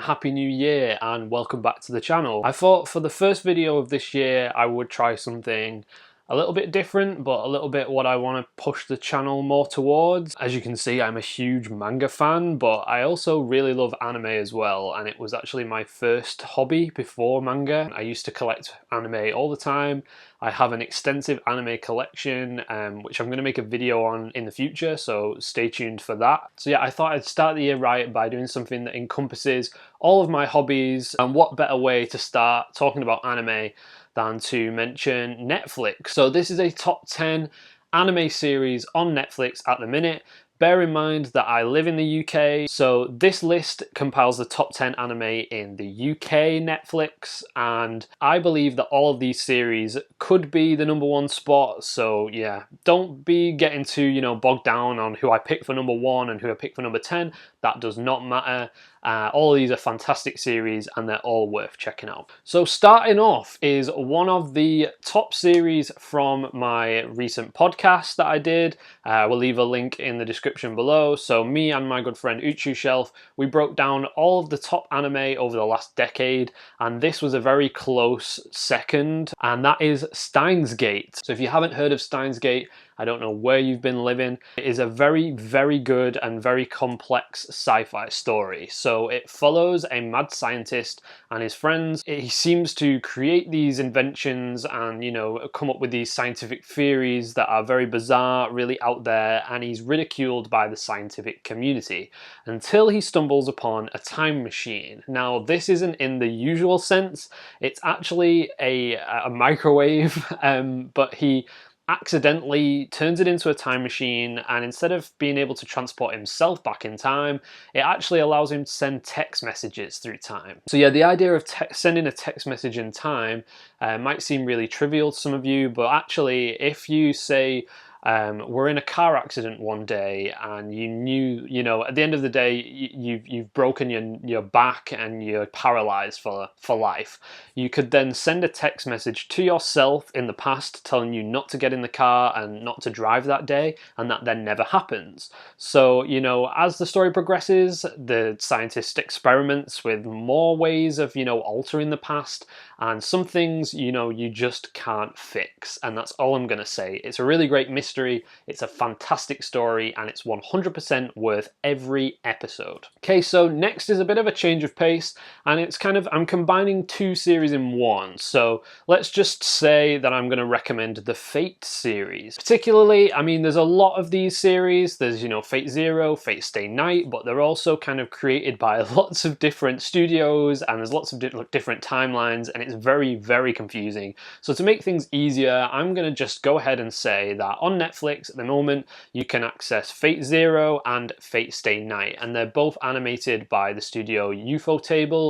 Happy New Year and welcome back to the channel. I thought for the first video of this year I would try something a little bit different, but a little bit what I want to push the channel more towards. As you can see, I'm a huge manga fan, but I also really love anime as well, and it was actually my first hobby before manga. I used to collect anime all the time. I have an extensive anime collection, which I'm going to make a video on in the future, so stay tuned for that. So yeah, I thought I'd start the year right by doing something that encompasses all of my hobbies, and what better way to start talking about anime than to mention Netflix. So this is a top 10 anime series on Netflix at the minute. Bear in mind that I live in the UK, so this list compiles the top 10 anime in the UK Netflix, and I believe that all of these series could be the #1 spot. So yeah, don't be getting too, bogged down on who I pick for #1 and who I pick for number 10. That does not matter. All of these are fantastic series and they're all worth checking out. So starting off is one of the top series from my recent podcast that I did. We'll leave a link in the description below. So me and my good friend OnTheShelf, we broke down all of the top anime over the last decade, and this was a very close second, and that is Steins Gate. So if you haven't heard of Steins Gate, I don't know where you've been living. It is a very, very good and very complex sci-fi story. So it follows a mad scientist and his friends. He seems to create these inventions and, come up with these scientific theories that are very bizarre, really out there, and he's ridiculed by the scientific community until he stumbles upon a time machine. Now, this isn't in the usual sense. It's actually a microwave, but he accidentally turns it into a time machine, and instead of being able to transport himself back in time, it actually allows him to send text messages through time. So yeah, the idea of sending a text message in time might seem really trivial to some of you, but actually if you say we're in a car accident one day and you knew, at the end of the day, you've broken your back and you're paralyzed for life. You could then send a text message to yourself in the past telling you not to get in the car and not to drive that day, and that then never happens. So, as the story progresses, the scientist experiments with more ways of, altering the past, and some things, you just can't fix. And that's all I'm going to say. It's a really great mystery. It's a fantastic story, and it's 100% worth every episode. Okay, so next is a bit of a change of pace, and it's I'm combining two series in one. So let's just say that I'm going to recommend the Fate series. Particularly, there's a lot of these series. There's, Fate Zero, Fatestay Night, but they're also kind of created by lots of different studios, and there's lots of different timelines, and it's very, very confusing. So to make things easier, I'm going to just go ahead and say that on Netflix at the moment, you can access Fate Zero and Fatestay Night, and they're both animated by the studio UFO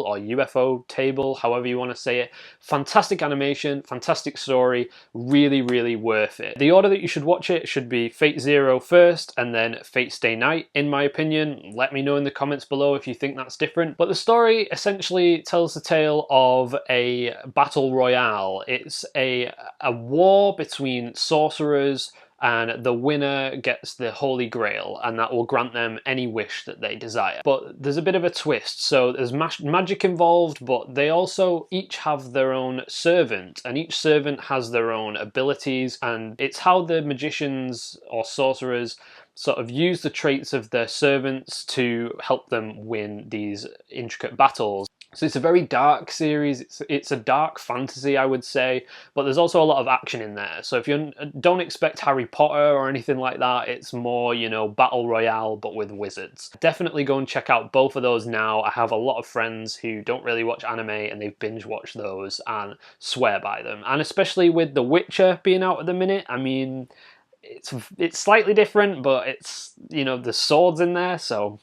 or UFO Table, however you want to say it. Fantastic animation, fantastic story, really, really worth it. The order that you should watch it should be Fate Zero first and then Fatestay Night, in my opinion. Let me know in the comments below if you think that's different. But the story essentially tells the tale of a battle royale. It's a war between sorcerers, and the winner gets the Holy Grail, and that will grant them any wish that they desire. But there's a bit of a twist. So there's magic involved, but they also each have their own servant, and each servant has their own abilities, and it's how the magicians or sorcerers sort of use the traits of their servants to help them win these intricate battles. So it's a very dark series. It's a dark fantasy, I would say, but there's also a lot of action in there. So if you don't expect Harry Potter or anything like that, it's more, battle royale, but with wizards. Definitely go and check out both of those now. I have a lot of friends who don't really watch anime, and they've binge watched those and swear by them. And especially with The Witcher being out at the minute, it's slightly different, but it's, the swords in there, so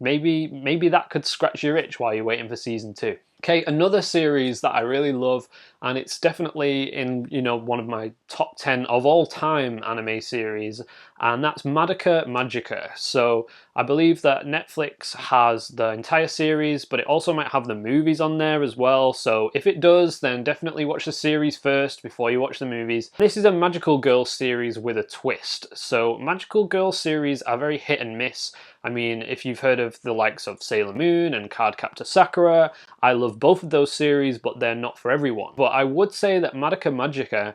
maybe that could scratch your itch while you're waiting for season 2. Okay, another series that I really love and it's definitely in, you know, one of my top 10 of all time anime series, and that's Magica. So I believe that Netflix has the entire series, but it also might have the movies on there as well. So if it does, then definitely watch the series first before you watch the movies. This is a magical girl series with a twist. So magical girl series are very hit and miss. I mean, if you've heard of the likes of Sailor Moon and Cardcaptor Sakura, I love both of those series, but they're not for everyone. But I would say that Magica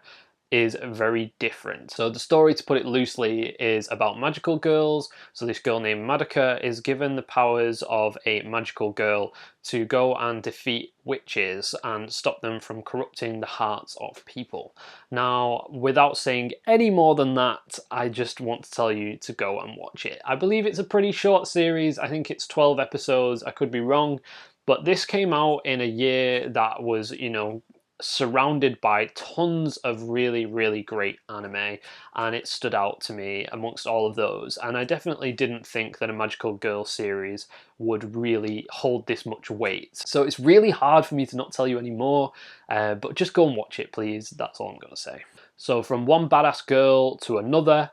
is very different. So the story, to put it loosely, is about magical girls. So this girl named Magica is given the powers of a magical girl to go and defeat witches and stop them from corrupting the hearts of people. Now, without saying any more than that, I just want to tell you to go and watch it. I believe it's a pretty short series. I think it's 12 episodes. I could be wrong. But this came out in a year that was, you know, surrounded by tons of really, really great anime, and it stood out to me amongst all of those. And I definitely didn't think that a magical girl series would really hold this much weight. So it's really hard for me to not tell you any more, but just go and watch it, please. That's all I'm gonna say. So from one badass girl to another,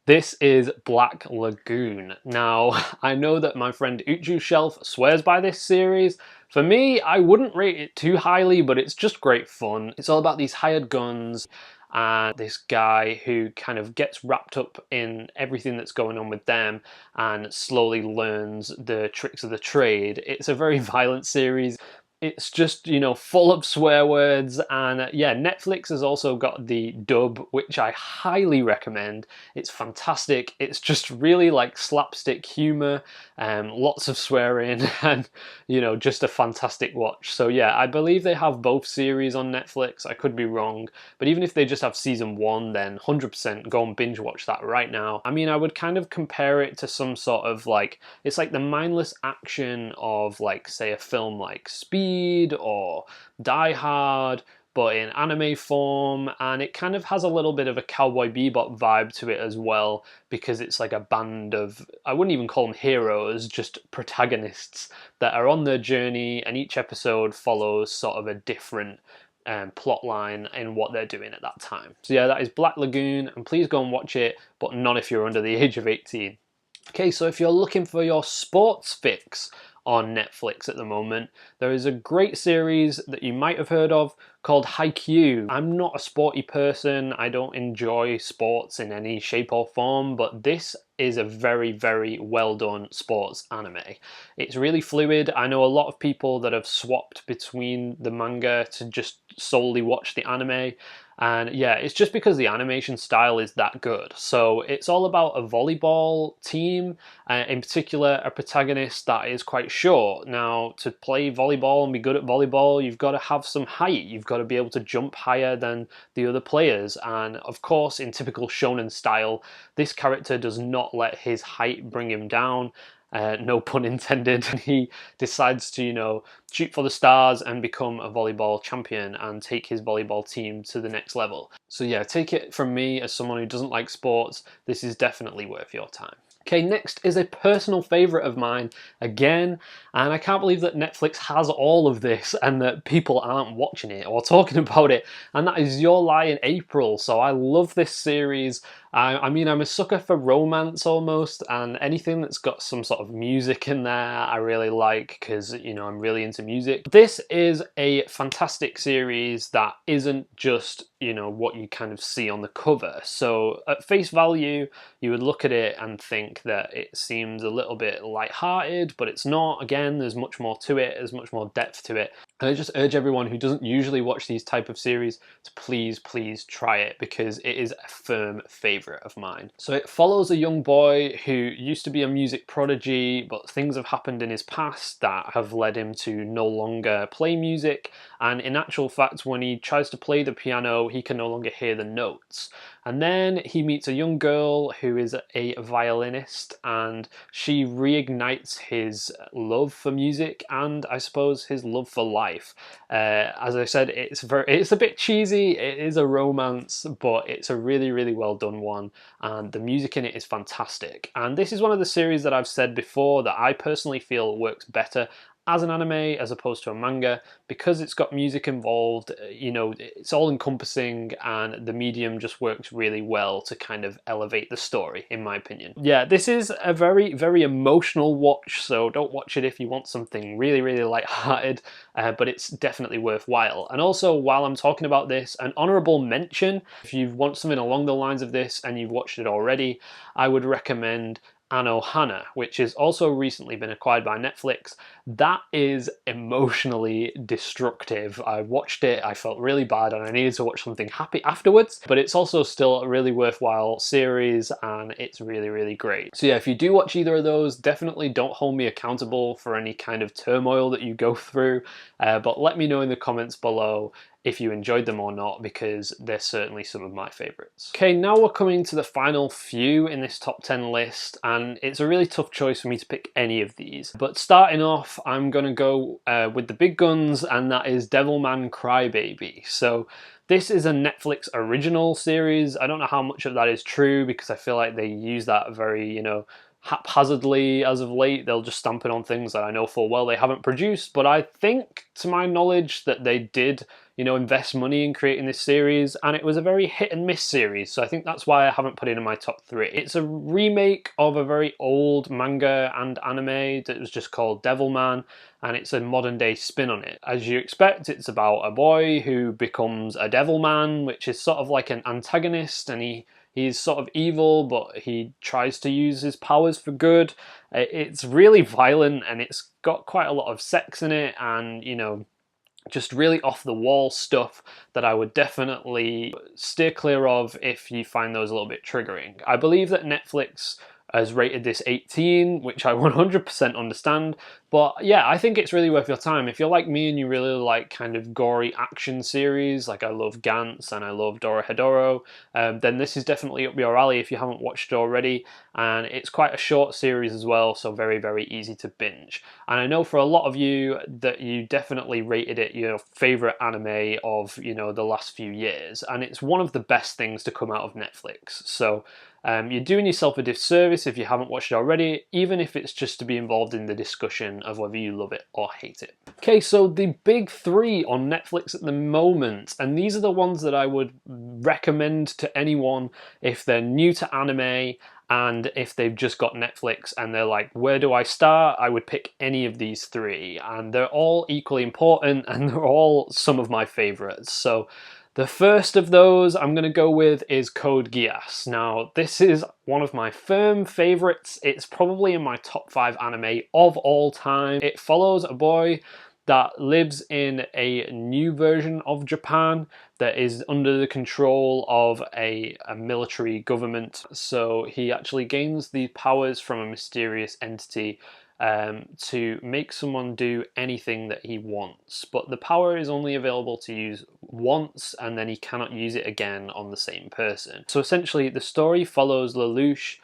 this is Black Lagoon. Now, I know that my friend OnTheShelf swears by this series. For me, I wouldn't rate it too highly, but it's just great fun. It's all about these hired guns and this guy who kind of gets wrapped up in everything that's going on with them and slowly learns the tricks of the trade. It's a very violent series. It's just, you know, full of swear words, and yeah, Netflix has also got the dub, which I highly recommend. It's fantastic. It's just really like slapstick humor, lots of swearing, and, you know, just a fantastic watch. So yeah, I believe they have both series on Netflix. I could be wrong, but even if they just have season 1, then 100% go and binge watch that right now. I mean, I would kind of compare it to some sort of like, it's like the mindless action of, like, say a film like Speed or Die Hard, but in anime form, and it kind of has a little bit of a Cowboy Bebop vibe to it as well, because it's like a band of, I wouldn't even call them heroes, just protagonists that are on their journey, and each episode follows sort of a different plot line in what they're doing at that time. So yeah, that is Black Lagoon, and please go and watch it, but not if you're under the age of 18. Okay, so if you're looking for your sports fix on Netflix at the moment, there is a great series that you might have heard of called Haikyuu. I'm not a sporty person, I don't enjoy sports in any shape or form, but this is a very, very well done sports anime. It's really fluid. I know a lot of people that have swapped between the manga to just solely watch the anime, and yeah, it's just because the animation style is that good. So it's all about a volleyball team, in particular a protagonist that is quite short. Now, to play volleyball and be good at volleyball, you've got to have some height. You've got to be able to jump higher than the other players. And of course, in typical shonen style, this character does not let his height bring him down. No pun intended. He decides to, you know, shoot for the stars and become a volleyball champion and take his volleyball team to the next level. So yeah, take it from me as someone who doesn't like sports, this is definitely worth your time. Okay, next is a personal favourite of mine again, and I can't believe that Netflix has all of this and that people aren't watching it or talking about it, and that is Your Lie in April. So I love this series. I mean, I'm a sucker for romance almost, and anything that's got some sort of music in there I really like, because, you know, I'm really into music. This is a fantastic series that isn't just, you know, what you kind of see on the cover. So at face value, you would look at it and think that it seems a little bit light-hearted, but it's not. Again, there's much more to it, there's much more depth to it. And I just urge everyone who doesn't usually watch these type of series to please, please try it, because it is a firm favourite of mine. So it follows a young boy who used to be a music prodigy, but things have happened in his past that have led him to no longer play music. And in actual fact, when he tries to play the piano, he can no longer hear the notes. And then he meets a young girl who is a violinist, and she reignites his love for music and, I suppose, his love for life. As I said, it's a bit cheesy, it is a romance, but it's a really, really well done one, and the music in it is fantastic. And this is one of the series that I've said before that I personally feel works better as an anime as opposed to a manga, because it's got music involved. You know, it's all encompassing, and the medium just works really well to kind of elevate the story, in my opinion. Yeah, this is a very, very emotional watch, so don't watch it if you want something really, really light-hearted, but it's definitely worthwhile. And also, while I'm talking about this, an honorable mention, if you want something along the lines of this and you've watched it already, I would recommend Anohana, which has also recently been acquired by Netflix. That is emotionally destructive. I watched it, I felt really bad, and I needed to watch something happy afterwards, but it's also still a really worthwhile series, and it's really, really great. So yeah, if you do watch either of those, definitely don't hold me accountable for any kind of turmoil that you go through, but let me know in the comments below if you enjoyed them or not, because they're certainly some of my favorites. Okay, now we're coming to the final few in this top 10 list, and it's a really tough choice for me to pick any of these. But starting off, I'm gonna go with the big guns, and that is Devilman Crybaby. So this is a Netflix original series. I don't know how much of that is true, because I feel like they use that very, you know, haphazardly as of late. They'll just stamp it on things that I know full well they haven't produced, but I think, to my knowledge, that they did, you know, invest money in creating this series, and it was a very hit and miss series, so I think that's why I haven't put it in my top 3. It's a remake of a very old manga and anime that was just called Devilman, and it's a modern day spin on it. As you expect, it's about a boy who becomes a Devilman, which is sort of like an antagonist, and he's sort of evil, but he tries to use his powers for good. It's really violent, and it's got quite a lot of sex in it, and, you know, just really off the wall stuff that I would definitely steer clear of if you find those a little bit triggering. I believe that Netflix has rated this 18, which I 100% understand, but yeah, I think it's really worth your time. If you're like me and you really like kind of gory action series, like I love Gantz and I love Dorohedoro, then this is definitely up your alley if you haven't watched it already, and it's quite a short series as well, so very, very easy to binge. And I know for a lot of you that you definitely rated it your favourite anime of, you know, the last few years, and it's one of the best things to come out of Netflix, so you're doing yourself a disservice if you haven't watched it already, even if it's just to be involved in the discussion of whether you love it or hate it. Okay, so the big 3 on Netflix at the moment, and these are the ones that I would recommend to anyone if they're new to anime and if they've just got Netflix and they're like, where do I start? I would pick any of these 3, and they're all equally important, and they're all some of my favorites. So the first of those I'm going to go with is Code Geass. Now, this is one of my firm favorites. It's probably in my top 5 anime of all time. It follows a boy that lives in a new version of Japan that is under the control of a military government. So he actually gains the powers from a mysterious entity to make someone do anything that he wants, but the power is only available to use once, and then he cannot use it again on the same person. So essentially the story follows Lelouch,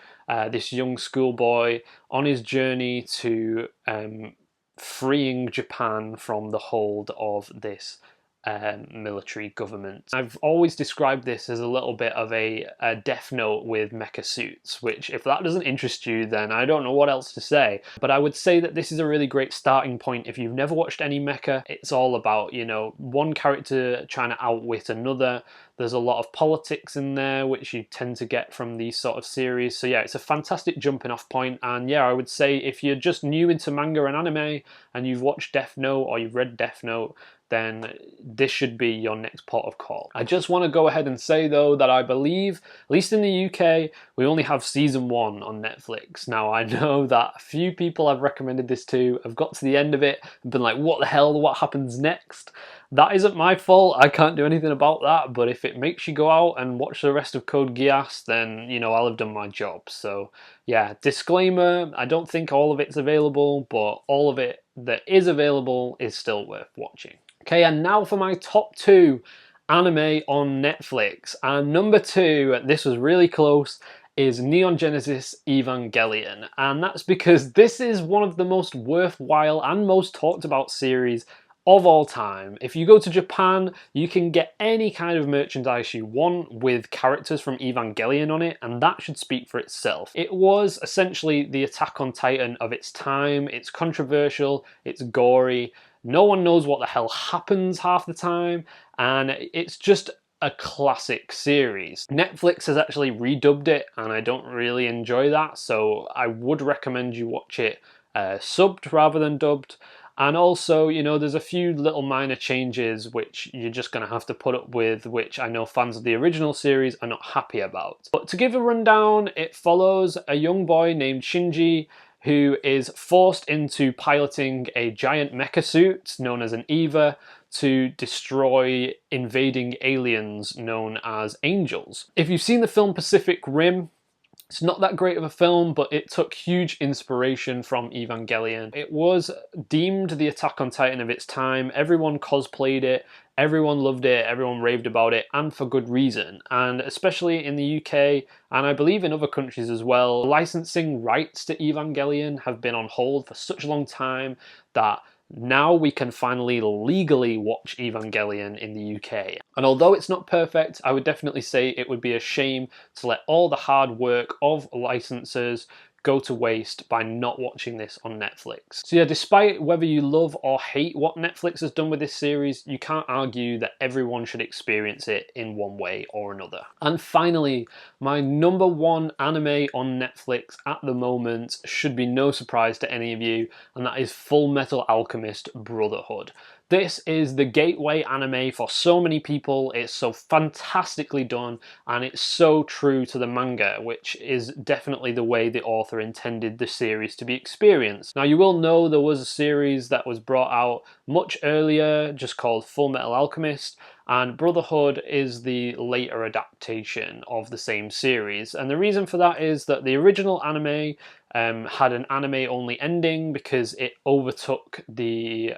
this young schoolboy, on his journey to freeing Japan from the hold of this military government. I've always described this as a little bit of a Death Note with mecha suits, which if that doesn't interest you, then I don't know what else to say. But I would say that this is a really great starting point if you've never watched any mecha. It's all about, you know, one character trying to outwit another. There's a lot of politics in there, which you tend to get from these sort of series. So yeah, it's a fantastic jumping off point. And yeah, I would say if you're just new into manga and anime and you've watched Death Note or you've read Death Note, then this should be your next port of call. I just want to go ahead and say though that I believe, at least in the UK, we only have season 1 on Netflix. Now I know that a few people I've recommended this to have got to the end of it and been like, what the hell, what happens next? That isn't my fault, I can't do anything about that, but if it makes you go out and watch the rest of Code Geass, then, you know, I'll have done my job. So yeah, disclaimer, I don't think all of it's available, but all of it that is available is still worth watching. Okay, and now for my top 2 anime on Netflix. And number 2, this was really close, is Neon Genesis Evangelion. And that's because this is one of the most worthwhile and most talked about series of all time. If you go to Japan, you can get any kind of merchandise you want with characters from Evangelion on it, and that should speak for itself. It was essentially the Attack on Titan of its time. It's controversial, it's gory, no one knows what the hell happens half the time, and it's just a classic series. Netflix has actually redubbed it, and I don't really enjoy that, so I would recommend you watch it subbed rather than dubbed. And also, you know, there's a few little minor changes which you're just going to have to put up with, which I know fans of the original series are not happy about. But to give a rundown, it follows a young boy named Shinji who is forced into piloting a giant mecha suit known as an EVA to destroy invading aliens known as angels. If you've seen the film Pacific Rim, it's not that great of a film, but it took huge inspiration from Evangelion. It was deemed the Attack on Titan of its time. Everyone cosplayed it, everyone loved it, everyone raved about it, and for good reason. And especially in the UK, and I believe in other countries as well, licensing rights to Evangelion have been on hold for such a long time that now we can finally legally watch Evangelion in the UK. And although it's not perfect, I would definitely say it would be a shame to let all the hard work of licensors go to waste by not watching this on Netflix. So yeah, despite whether you love or hate what Netflix has done with this series, you can't argue that everyone should experience it in one way or another. And finally, my #1 anime on Netflix at the moment should be no surprise to any of you, and that is Full Metal Alchemist Brotherhood. This is the gateway anime for so many people. It's so fantastically done, and it's so true to the manga, which is definitely the way the author intended the series to be experienced. Now, you will know there was a series that was brought out much earlier, just called Full Metal Alchemist, and Brotherhood is the later adaptation of the same series. And the reason for that is that the original anime had an anime-only ending because it overtook the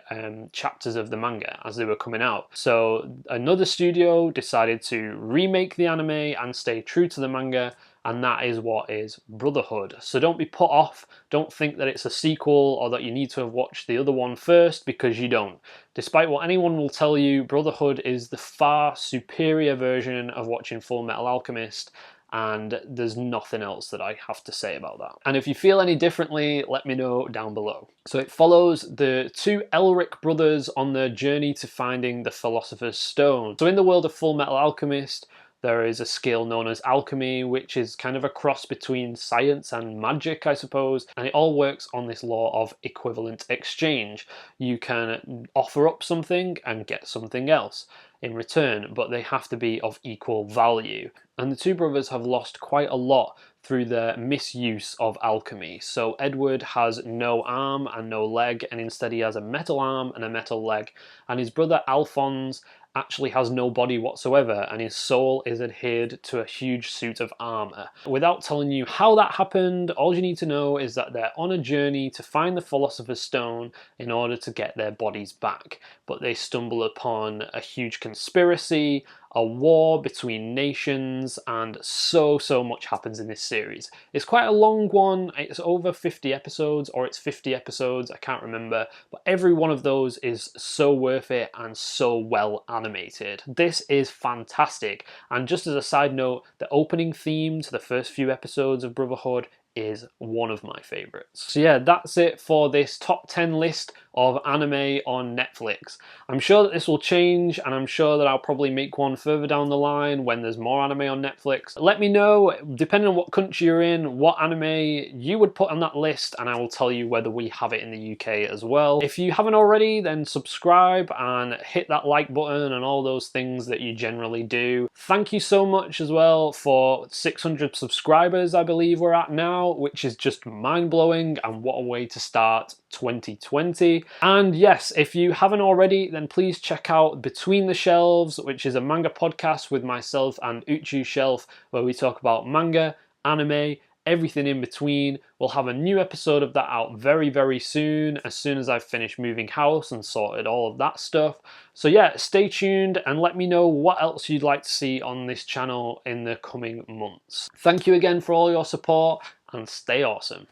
chapters of the manga as they were coming out. So another studio decided to remake the anime and stay true to the manga, and that is what is Brotherhood. So don't be put off, don't think that it's a sequel or that you need to have watched the other one first, because you don't. Despite what anyone will tell you, Brotherhood is the far superior version of watching Full Metal Alchemist, and there's nothing else that I have to say about that. And if you feel any differently, let me know down below. So it follows the two Elric brothers on their journey to finding the Philosopher's Stone. So in the world of Full Metal Alchemist, there is a skill known as alchemy, which is kind of a cross between science and magic, I suppose, and it all works on this law of equivalent exchange. You can offer up something and get something else in return, but they have to be of equal value. And the two brothers have lost quite a lot through their misuse of alchemy. So Edward has no arm and no leg, and instead he has a metal arm and a metal leg, and his brother Alphonse actually has no body whatsoever, and his soul is adhered to a huge suit of armor. Without telling you how that happened, all you need to know is that they're on a journey to find the Philosopher's Stone in order to get their bodies back. But they stumble upon a huge conspiracy, a war between nations, and so much happens in this series. It's quite a long one, it's over 50 episodes, or it's 50 episodes, I can't remember, but every one of those is so worth it and so well animated. This is fantastic, and just as a side note, the opening theme to the first few episodes of Brotherhood is one of my favorites. So yeah, that's it for this top 10 list of anime on Netflix. I'm sure that this will change, and I'm sure that I'll probably make one further down the line when there's more anime on Netflix. Let me know, depending on what country you're in, what anime you would put on that list, and I will tell you whether we have it in the UK as well. If you haven't already, then subscribe and hit that like button and all those things that you generally do. Thank you so much as well for 600 subscribers, I believe we're at now, which is just mind-blowing, and what a way to start 2020. And yes, if you haven't already, then please check out Between the Shelves, which is a manga podcast with myself and OnTheShelf, where we talk about manga, anime, everything in between. We'll have a new episode of that out very soon as I've finished moving house and sorted all of that stuff. So yeah, stay tuned and let me know what else you'd like to see on this channel in the coming months. Thank you again for all your support, and stay awesome.